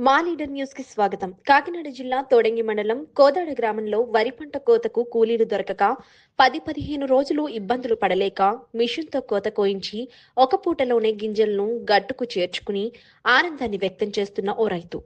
మా leader news కి స్వాగతం. కాకినాడ జిల్లా తోడంగి మండలం కోదాడ గ్రామంలో వరి పంట కోతకు కూలీలు దొరకక 10-15 రోజులు ఇబ్బందులు పడలేక మిషన్తో కోత కోయించి ఒక పూటలోనే గింజలను గట్టుకు చేర్చుకుని ఆనందాన్ని వ్యక్తం చేస్తున్న ఓ రైతు.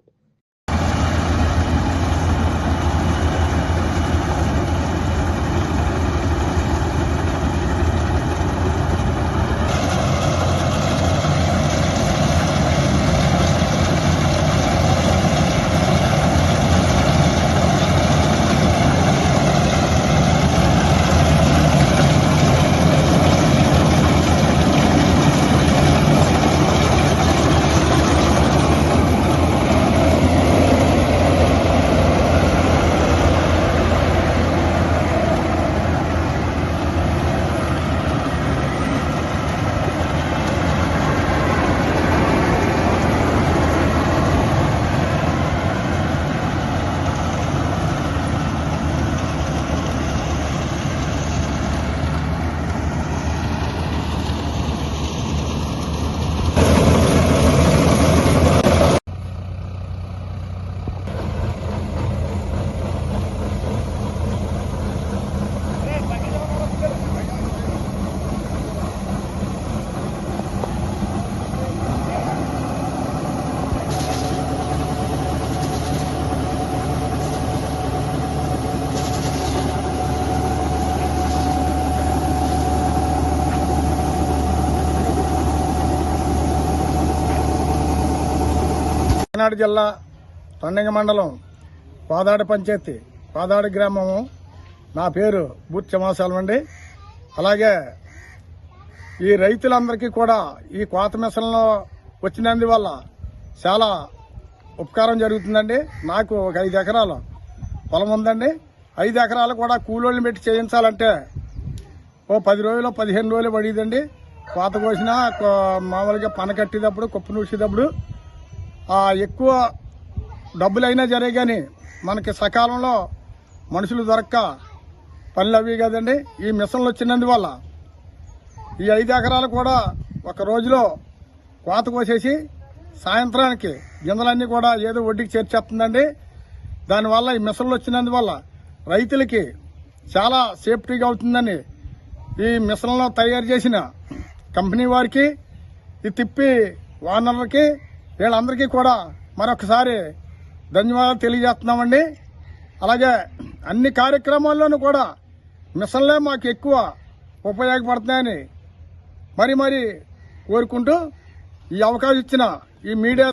కాకినాడ జిల్లా తొండంగి మండలం కోదాడ పంచాయతీ కోదాడ గ్రామము. నా పేరు బూత్ చమాసాలం అండి. అలాగే ఈ రైతులందరికీ కూడా ఈ కోత మిషన్లో వచ్చినందువల్ల చాలా ఉపకారం జరుగుతుందండి. నాకు ఒక 5 ఎకరాల పొలం ఉందండి. 5 ఎకరాలు కూడా కూలోళ్ళని పెట్టి చేయించాలంటే ఓ 10 రోజులు 15 రోజులు పడిదండి. కోత కోసినా మామూలుగా పన కట్టేటప్పుడు కుప్ప నూసేటప్పుడు ఎక్కువ డబ్బులైనా జరే కానీ మనకి సకాలంలో మనుషులు దొరక్క పనులు అవి కదండి. ఈ మిషన్లు వచ్చినందువల్ల ఈ 5 ఎకరాలు కూడా ఒక రోజులో కోత కోసేసి సాయంత్రానికి గింజలన్నీ కూడా ఏదో ఒడ్డుకి చేర్చేస్తుందండి. దానివల్ల ఈ మిషన్లు వచ్చినందువల్ల రైతులకి చాలా సేఫ్టీగా అవుతుందని ఈ మిషన్లో తయారు చేసిన కంపెనీ వారికి, ఈ తిప్పి ఓనర్లకి, వీళ్ళందరికీ కూడా మరొకసారి ధన్యవాదాలు తెలియజేస్తున్నామండి. అలాగే అన్ని కార్యక్రమాల్లోనూ కూడా మిషన్లే మాకు ఎక్కువ ఉపయోగపడుతున్నాయని మరి కోరుకుంటూ ఈ అవకాశం ఇచ్చిన ఈ మీడియా